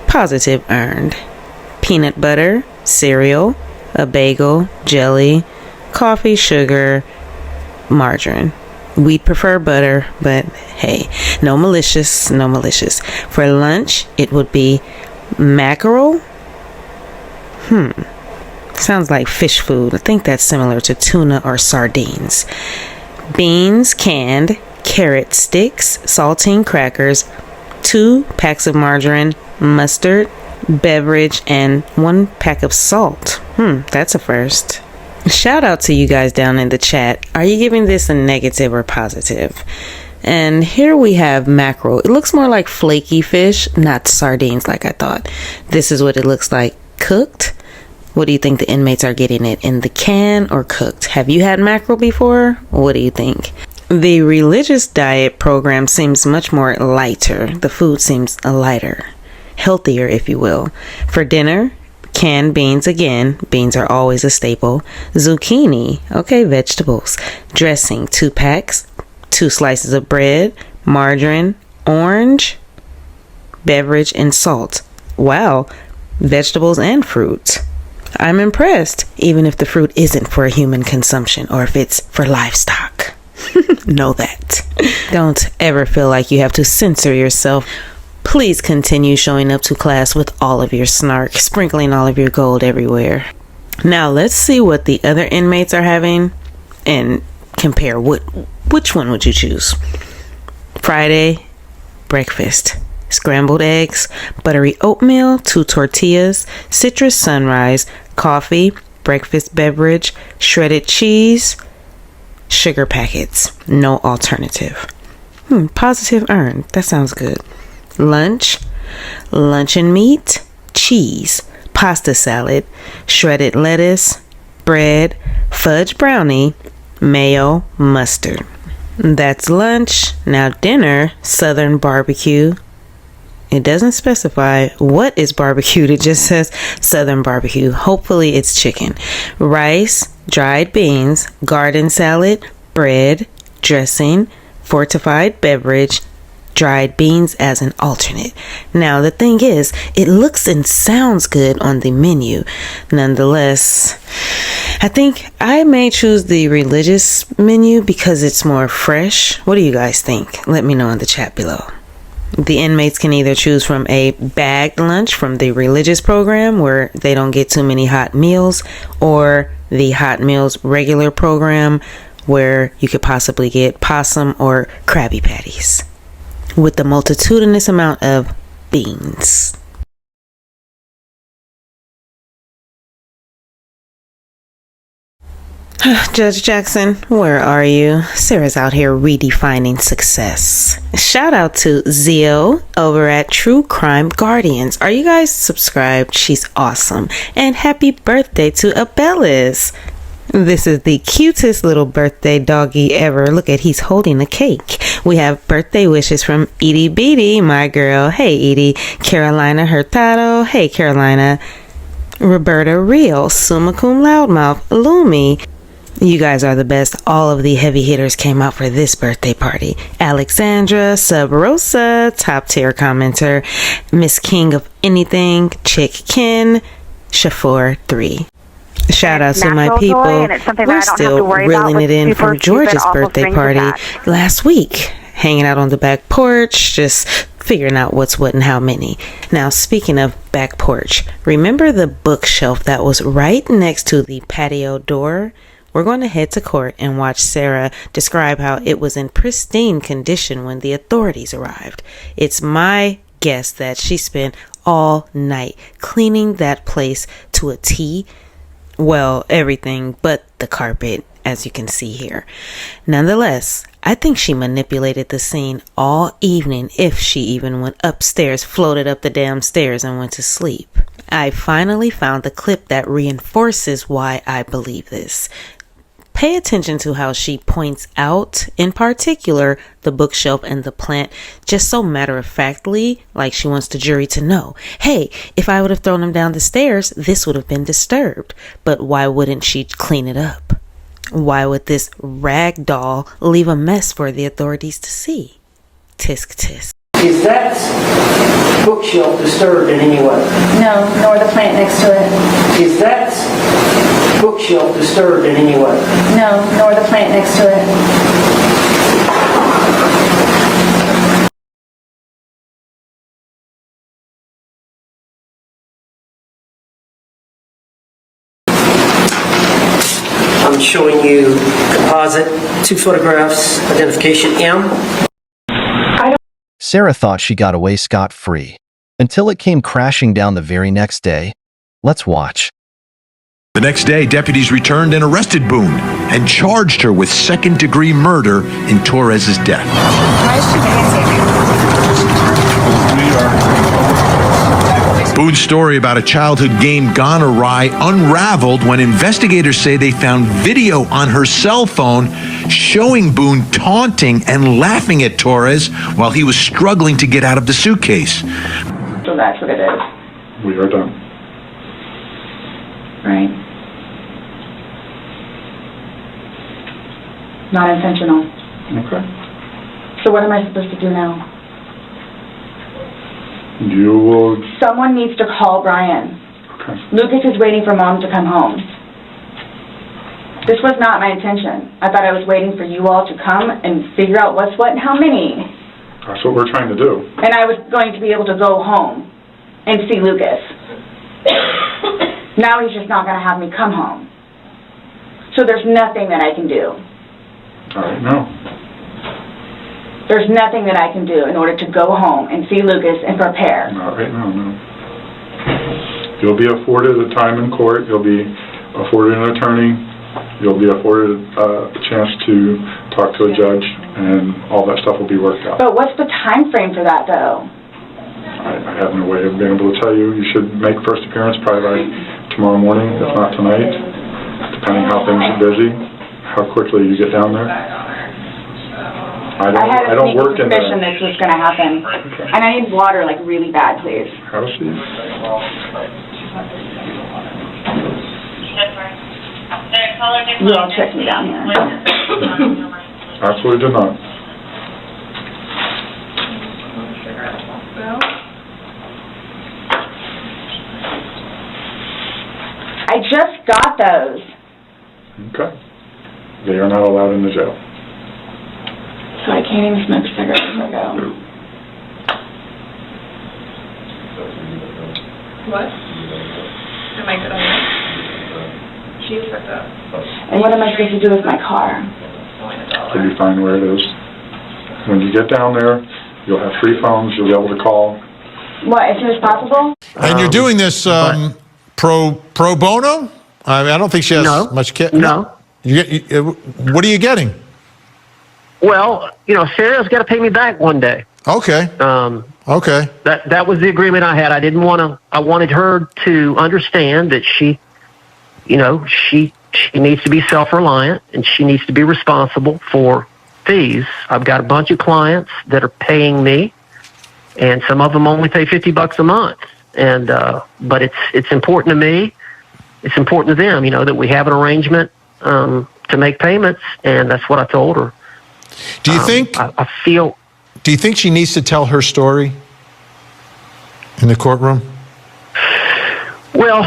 Positive earned. Peanut butter, cereal, a bagel, jelly, coffee, sugar, margarine. We'd prefer butter, but hey, no malicious, no malicious. For lunch, it would be mackerel. Sounds like fish food. I think that's similar to tuna or sardines. Beans canned, carrot sticks, saltine crackers, 2 packs of margarine, mustard, beverage, and 1 pack of salt. That's a first. Shout out to you guys down in the chat. Are you giving this a negative or positive? And here we have mackerel. It looks more like flaky fish, not sardines like I thought. This is what it looks like cooked. What do you think the inmates are getting it, in the can or cooked? Have you had mackerel before? What do you think? The religious diet program seems much more lighter. The food seems lighter, healthier, if you will. For dinner, Canned beans again. Beans are always a staple. Zucchini. Okay, vegetables. Dressing, 2 packs. 2 slices of bread. Margarine. Orange. Beverage and salt. Wow. Vegetables and fruit. I'm impressed, even if the fruit isn't for human consumption or if it's for livestock. Know that. Don't ever feel like you have to censor yourself. Please continue showing up to class with all of your snark, sprinkling all of your gold everywhere. Now let's see what the other inmates are having and compare which one would you choose? Friday, breakfast. Scrambled eggs, buttery oatmeal, 2 tortillas, citrus sunrise, coffee, breakfast beverage, shredded cheese, sugar packets. No alternative. Positive earned. That sounds good. Lunch, luncheon meat, cheese, pasta salad, shredded lettuce, bread, fudge brownie, mayo, mustard. That's lunch. Now dinner, southern barbecue. It doesn't specify what is barbecued. It just says southern barbecue. Hopefully it's chicken. Rice, dried beans, garden salad, bread, dressing, fortified beverage, dried beans as an alternate. Now the thing is, it looks and sounds good on the menu. Nonetheless, I think I may choose the religious menu because it's more fresh. What do you guys think? Let me know in the chat below. The inmates can either choose from a bagged lunch from the religious program where they don't get too many hot meals, or the hot meals regular program where you could possibly get possum or Krabby Patties with the multitudinous amount of beans. Judge Jackson, where are you? Sarah's out here redefining success. Shout out to Zio over at True Crime Guardians. Are you guys subscribed? She's awesome. And happy birthday to Abellis. This is the cutest little birthday doggy ever. Look at, he's holding a cake. We have birthday wishes from Edie Beatty, my girl. Hey Edie. Carolina Hurtado. Hey Carolina. Roberta Real. Summa Cum Loudmouth. Lumi. You guys are the best. All of the heavy hitters came out for this birthday party. Alexandra, Sub Rosa, top tier commenter, Miss King of Anything, Chick Ken, Shafor 3. Shout out to my people. We're still reeling it in from George's birthday party last week. Hanging out on the back porch, just figuring out what's what and how many. Now, speaking of back porch, remember the bookshelf that was right next to the patio door? We're going to head to court and watch Sarah describe how it was in pristine condition when the authorities arrived. It's my guess that she spent all night cleaning that place to a T. Well, everything but the carpet, as you can see here. Nonetheless, I think she manipulated the scene all evening, if she even went upstairs, floated up the damn stairs, and went to sleep. I finally found the clip that reinforces why I believe this. Pay attention to how she points out, in particular, the bookshelf and the plant, just so matter-of-factly, like she wants the jury to know. Hey, if I would have thrown them down the stairs, this would have been disturbed. But why wouldn't she clean it up? Why would this rag doll leave a mess for the authorities to see? Tisk tisk. Is that bookshelf disturbed in any way? No, nor the plant next to it. Is that bookshelf disturbed in any way? No, nor the plant next to it. I'm showing you composite, 2 photographs, identification M. Sarah thought she got away scot-free, until it came crashing down the very next day. Let's watch. The next day, deputies returned and arrested Boone and charged her with second-degree murder in Torres's death. Boone's story about a childhood game gone awry unraveled when investigators say they found video on her cell phone showing Boone taunting and laughing at Torres while he was struggling to get out of the suitcase. So that's what it is. We are done. Right. Not intentional. Okay. So what am I supposed to do now? You will... Someone needs to call Brian. Okay. Lucas is waiting for Mom to come home. This was not my intention. I thought I was waiting for you all to come and figure out what's what and how many. That's what we're trying to do. And I was going to be able to go home and see Lucas. Now he's just not going to have me come home. So there's nothing that I can do. All right, no. There's nothing that I can do in order to go home and see Lucas and prepare. Not right now, no. You'll be afforded a time in court. You'll be afforded an attorney. You'll be afforded a chance to talk to a judge, and all that stuff will be worked out. But what's the time frame for that, though? I have no way of being able to tell you. You should make first appearance probably by tomorrow morning, if not tonight, depending how things are busy, how quickly you get down there. I had a don't work in suspicion this was going to happen. Okay. And I need water, like, really bad, please. Have a seat. You all checked me down here. Absolutely did not. I just got those. Okay. They are not allowed in the jail. So I can't even smoke cigarettes as I go. What? Am I good on that? She's hooked up. And what am I supposed to do with my car? You'll be fine where it is. When you get down there, you'll have 3 phones. You'll be able to call. What, as soon as possible? And you're doing this pro bono? I mean, I don't think she has much. No. What are you getting? Well, Sarah's got to pay me back one day. Okay. Okay. That was the agreement I had. I wanted her to understand that she needs to be self-reliant and she needs to be responsible for fees. I've got a bunch of clients that are paying me, and some of them only pay $50 a month. And but it's important to me. It's important to them, that we have an arrangement to make payments, and that's what I told her. Do you think? I feel. Do you think she needs to tell her story in the courtroom? Well,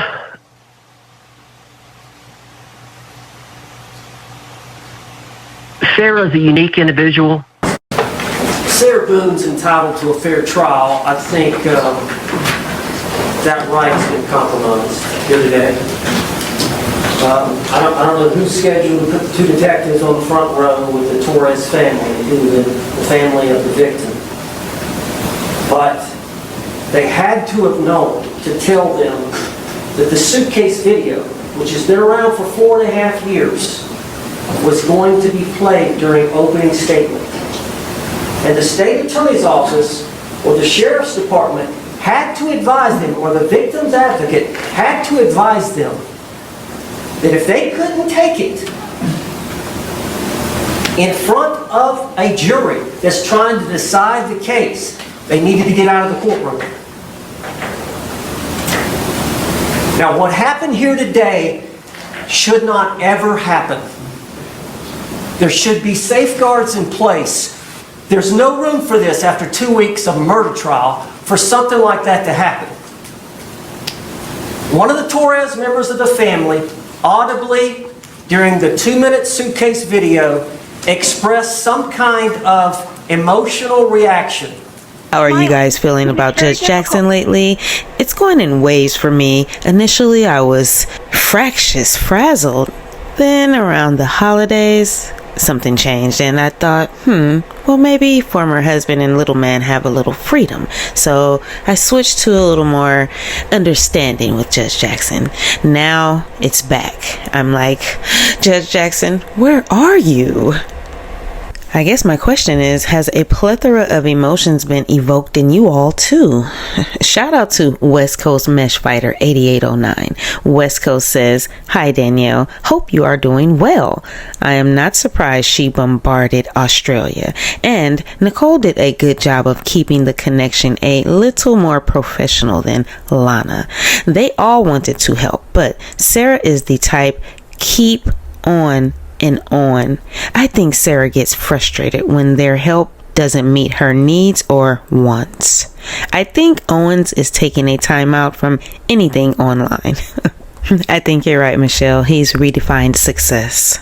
Sarah's a unique individual. Sarah Boone's entitled to a fair trial. I think that right's been compromised here today. I don't know who's scheduled to put the 2 detectives on the front row with the Torres family, who is the family of the victim. But they had to have known to tell them that the suitcase video, which has been around for 4.5 years, was going to be played during opening statement. And the state attorney's office or the sheriff's department had to advise them, or the victim's advocate had to advise them, that if they couldn't take it in front of a jury that's trying to decide the case, they needed to get out of the courtroom. Now, what happened here today should not ever happen. There should be safeguards in place. There's no room for this after 2 weeks of murder trial for something like that to happen. One of the Torres members of the family audibly, during the 2-minute suitcase video, expressed some kind of emotional reaction. How are you guys feeling about Judge Jackson lately? It's going in waves for me. Initially, I was fractious, frazzled. Then around the holidays, something changed and I thought, well, maybe former husband and little man have a little freedom. So I switched to a little more understanding with Judge Jackson. Now it's back. I'm like, Judge Jackson, where are you? I guess my question is, has a plethora of emotions been evoked in you all too? Shout out to West Coast Mesh Fighter 8809. West Coast says, "Hi Danielle, hope you are doing well. I am not surprised she bombarded Australia. And Nicole did a good job of keeping the connection a little more professional than Lana. They all wanted to help, but Sarah is the type, keep on and on. I think Sarah gets frustrated when their help doesn't meet her needs or wants. I think Owens is taking a time out from anything online." I think you're right, Michelle. He's redefined success.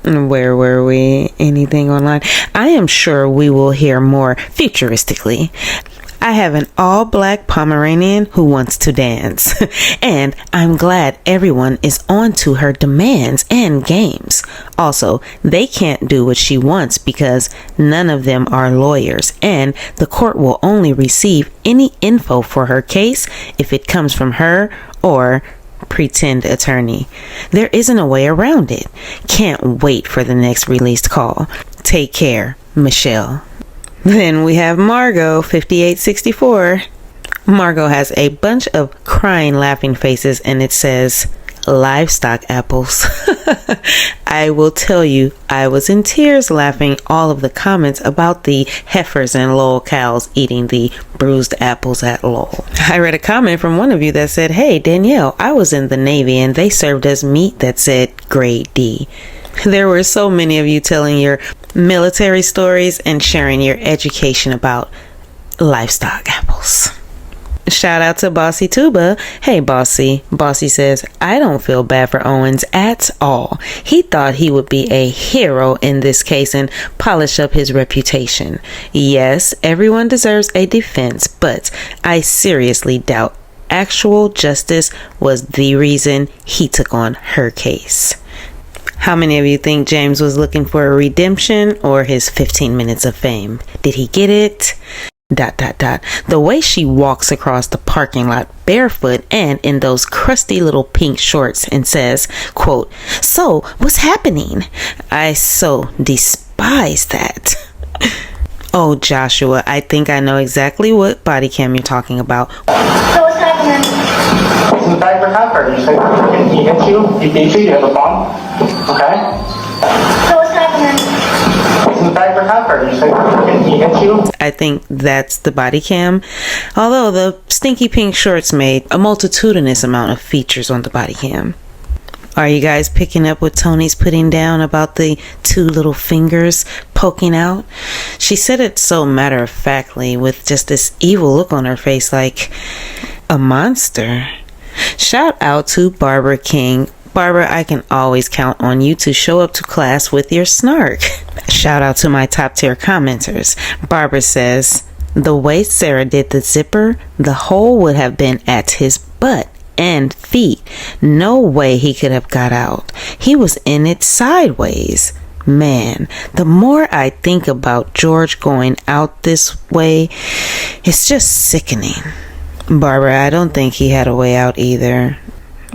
Where were we? Anything online? I am sure we will hear more futuristically. I have an all-black Pomeranian who wants to dance. And I'm glad everyone is on to her demands and games. Also, they can't do what she wants because none of them are lawyers, and the court will only receive any info for her case if it comes from her or pretend attorney. There isn't a way around it. Can't wait for the next released call. Take care, Michelle. Then we have Margot 5864. Margot has a bunch of crying laughing faces and it says livestock apples. I will tell you, I was in tears laughing all of the comments about the heifers and Lowell cows eating the bruised apples at Lowell. I read a comment from one of you that said, "Hey Danielle, I was in the Navy and they served us meat that said grade D." There were so many of you telling your military stories and sharing your education about livestock apples. Shout out to Bossy Tuba. Hey Bossy. Bossy says, "I don't feel bad for Owens at all. He thought he would be a hero in this case and polish up his reputation. Yes, everyone deserves a defense, but I seriously doubt actual justice was the reason he took on her case." How many of you think James was looking for a redemption or his 15 minutes of fame? Did he get it? ... The way she walks across the parking lot barefoot and in those crusty little pink shorts and says, quote, "So, what's happening?" I so despise that. Oh, Joshua, I think I know exactly what body cam you're talking about. So what's happening? He's in the back of the car for you. So he hits you, he beats you, you have a bump. Okay? So what's happening? He's in the back of the car for you. So he hits you. I think that's the body cam. Although the stinky pink shorts made a multitudinous amount of features on the body cam. Are you guys picking up what Tony's putting down about the two little fingers poking out? She said it so matter-of-factly with just this evil look on her face like a monster. Shout out to Barbara King. Barbara, I can always count on you to show up to class with your snark. Shout out to my top tier commenters. Barbara says, "The way Sarah did the zipper, the hole would have been at his butt and feet. No way he could have got out. He was in it sideways. Man, the more I think about George going out this way, it's just sickening." Barbara, I don't think he had a way out either.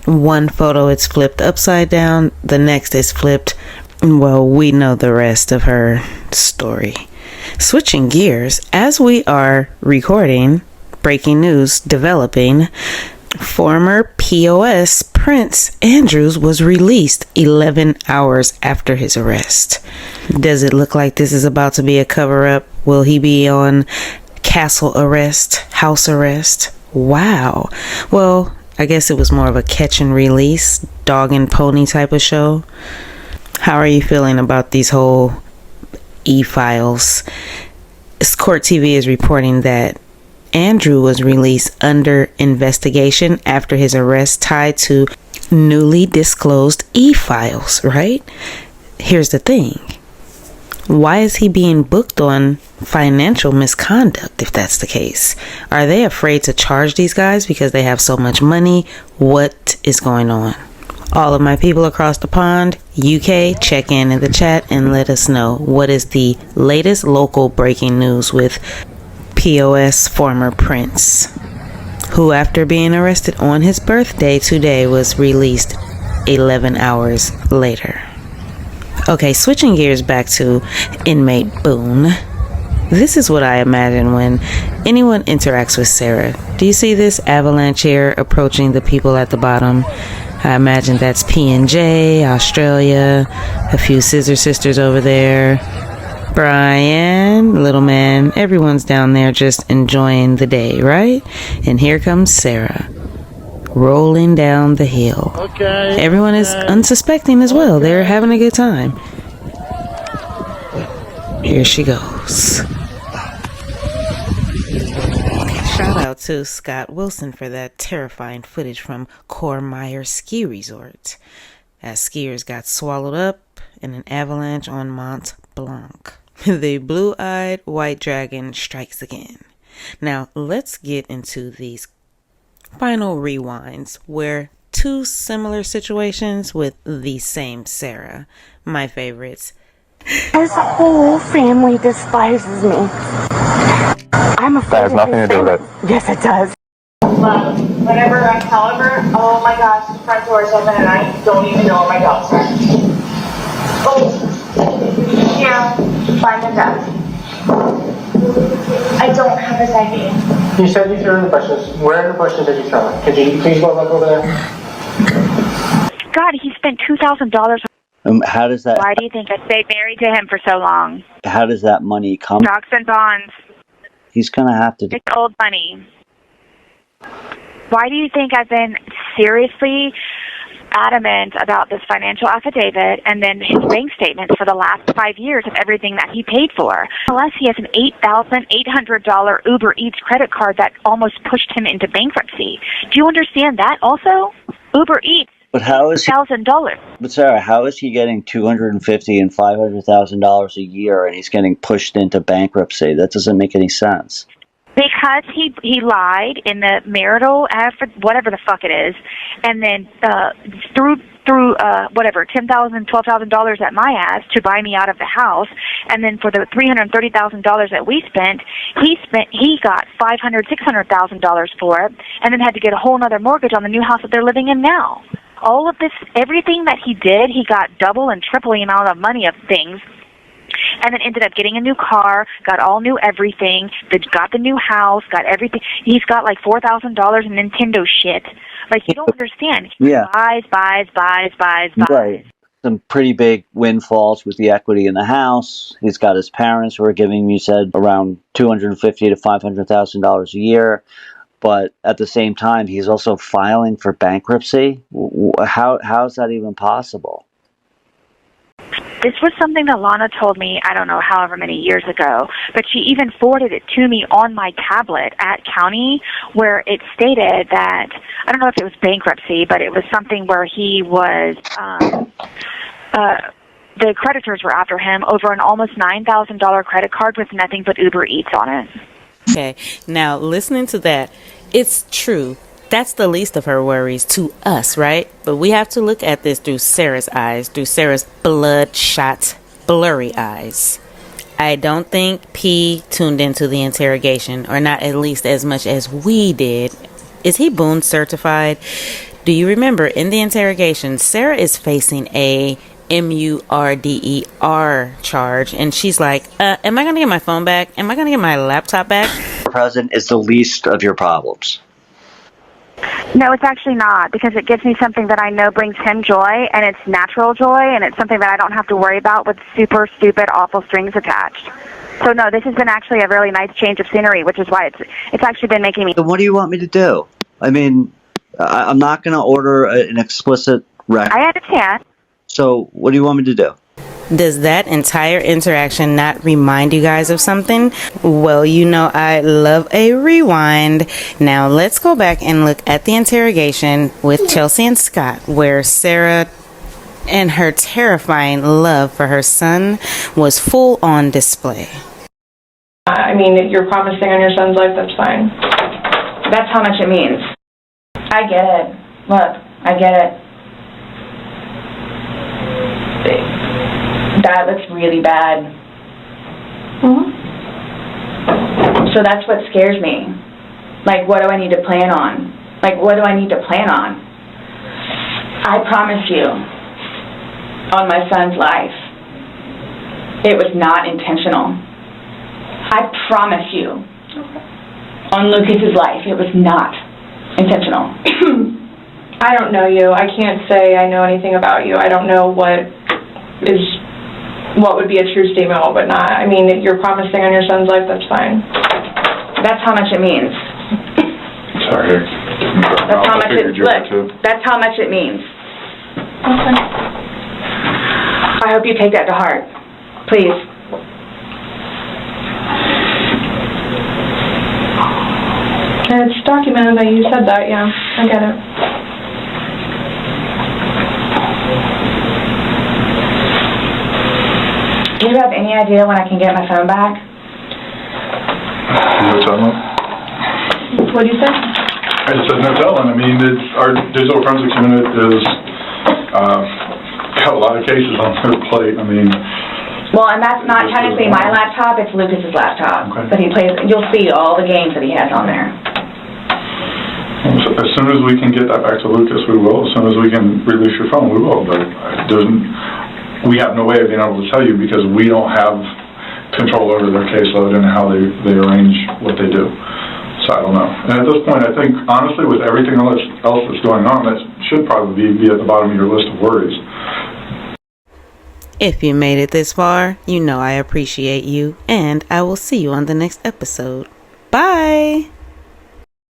One photo it's flipped upside down, the next is flipped. Well, we know the rest of her story. Switching gears, as we are recording, breaking news developing, former POS Prince Andrews was released 11 hours after his arrest. Does it look like this is about to be a cover-up? Will he be on castle arrest, house arrest? Wow. Well, I guess it was more of a catch and release, dog and pony type of show. How are you feeling about these whole e-files? Court TV is reporting that Andrew was released under investigation after his arrest tied to newly disclosed e-files, right? Here's the thing. Why is he being booked on financial misconduct if that's the case? Are they afraid to charge these guys because they have so much money? What is going on? All of my people across the pond, UK, check in the chat and let us know what is the latest local breaking news with POS former Prince, who after being arrested on his birthday today was released 11 hours later. Okay, switching gears back to inmate Boone. This is what I imagine when anyone interacts with Sarah. Do you see this avalanche here approaching the people at the bottom? I imagine that's P&J, Australia, a few Scissor Sisters over there, Brian, little man, everyone's down there just enjoying the day, right? And here comes Sarah, rolling down the hill. Okay. Everyone is unsuspecting as well. They're having a good time. Here she goes. Shout out to Scott Wilson for that terrifying footage from Cormeyer Ski Resort as skiers got swallowed up in an avalanche on Mont Blanc. The blue-eyed white dragon strikes again. Now, let's get into these final rewinds where two similar situations with the same Sarah, my favorites. His whole family despises me. I'm afraid that has nothing to do with it. Yes, it does. Whenever I tell her, oh my gosh, the front door is open and I don't even know where my dogs are. Oh, yeah, find the dog. I don't have his ID. You said you threw in the bushes. Where in the bushes did you throw it? Could you please go look over there? God, he spent $2,000. How does that... Why do you think I stayed married to him for so long? How does that money come? Stocks and bonds. He's going to have to... It's old money. Why do you think I've been seriously adamant about this financial affidavit and then his bank statements for the last 5 years of everything that he paid for? Unless he has an $8,800 Uber Eats credit card that almost pushed him into bankruptcy. Do you understand that also? Uber Eats. But how is he, $1,000. But Sarah, how is he getting $250,000 and $500,000 a year, and he's getting pushed into bankruptcy? That doesn't make any sense. Because he lied in the marital whatever the fuck it is, and then threw whatever $10,000, $12,000 at my ass to buy me out of the house, and then for the $330,000 that we spent, he got $500,000, $600,000 for it, and then had to get a whole other mortgage on the new house that they're living in now. All of this, everything that he did, he got double and triple the amount of money of things, and then ended up getting a new car, got all new everything, got the new house, got everything. He's got like $4,000 in Nintendo shit. Like, you don't understand. He buys. Right. Some pretty big windfalls with the equity in the house. He's got his parents who are giving, you said, around $250,000 to $500,000 a year. But at the same time, he's also filing for bankruptcy. How is that even possible? This was something that Lana told me, I don't know, however many years ago, but she even forwarded it to me on my tablet at county, where it stated that, I don't know if it was bankruptcy, but it was something where he was, the creditors were after him over an almost $9,000 credit card with nothing but Uber Eats on it. Okay, now listening to that, it's true. That's the least of her worries to us, right? But we have to look at this through Sarah's eyes, through Sarah's bloodshot, blurry eyes. I don't think P tuned into the interrogation, or not at least as much as we did. Is he Boone certified? Do you remember in the interrogation, Sarah is facing a MURDER charge, and she's like, am I going to get my phone back? Am I going to get my laptop back? President is the least of your problems. No, it's actually not, because it gives me something that I know brings him joy, and it's natural joy, and it's something that I don't have to worry about with super stupid, awful strings attached. So no, this has been actually a really nice change of scenery, which is why it's actually been making me... So what do you want me to do? I mean, I'm not going to order an explicit record. I understand. So what do you want me to do? Does that entire interaction not remind you guys of something? Well, you know I love a rewind. Now let's go back and look at the interrogation with Chelsea and Scott, where Sarah and her terrifying love for her son was full on display. I mean, if you're promising on your son's life, that's fine. That's how much it means. I get it. Look, I get it. That looks really bad. So that's what scares me. Like, what do I need to plan on? Like, what do I need to plan on? I promise you, on my son's life, It was not intentional. I promise you. On Lucas's life, it was not intentional. I don't know you. I can't say I know anything about you. I don't know what would be a true statement, what would not. I mean, if you're promising on your son's life, that's fine. That's how much it means. Sorry. That's how much it, look, that's how much it means. Okay. I hope you take that to heart. Please. It's documented that you said that, yeah. I get it. Do you have any idea when I can get my phone back? No telling. What do you say? I just said no telling. I mean, our digital forensics unit is got a lot of cases on their plate. I mean... Well, and that's not technically my laptop, it's Lucas's laptop. Okay. But he plays, you'll see all the games that he has on there. As soon as we can get that back to Lucas, we will. As soon as we can release your phone, we will. But we have no way of being able to tell you because we don't have control over their caseload and how they arrange what they do. So I don't know. And at this point, I think, honestly, with everything else that's going on, that should probably be at the bottom of your list of worries. If you made it this far, you know I appreciate you, and I will see you on the next episode. Bye!